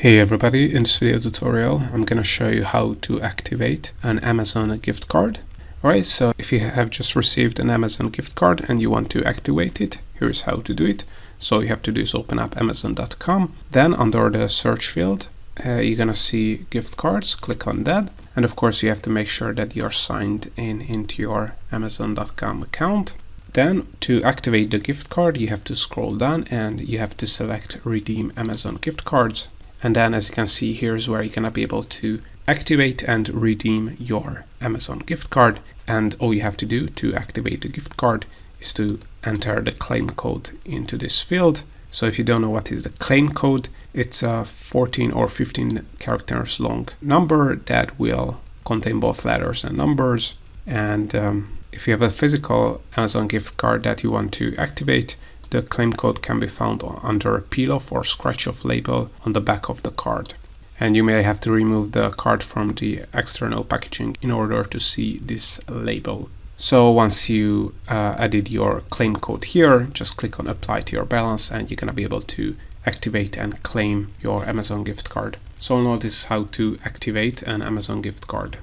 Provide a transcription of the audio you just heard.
Hey everybody, in this video tutorial I'm going to show you how to activate an Amazon gift card. Alright, so if you have just received an Amazon gift card and you want to activate it, here's how to do it. So you have to do is open up Amazon.com, then under the search field you're going to see gift cards, click on that, and of course you have to make sure that you're signed in into your Amazon.com account. Then to activate the gift card you have to scroll down and you have to select redeem Amazon gift cards. And then as you can see, here's where you're gonna be able to activate and redeem your Amazon gift card. And all you have to do to activate the gift card is to enter the claim code into this field. So if you don't know what is the claim code, it's a 14 or 15 characters long number that will contain both letters and numbers. And if you have a physical Amazon gift card that you want to activate, the claim code can be found under a peel-off or scratch-off label on the back of the card. And you may have to remove the card from the external packaging in order to see this label. So once you added your claim code here, just click on apply to your balance and you're going to be able to activate and claim your Amazon gift card. So now this is how to activate an Amazon gift card.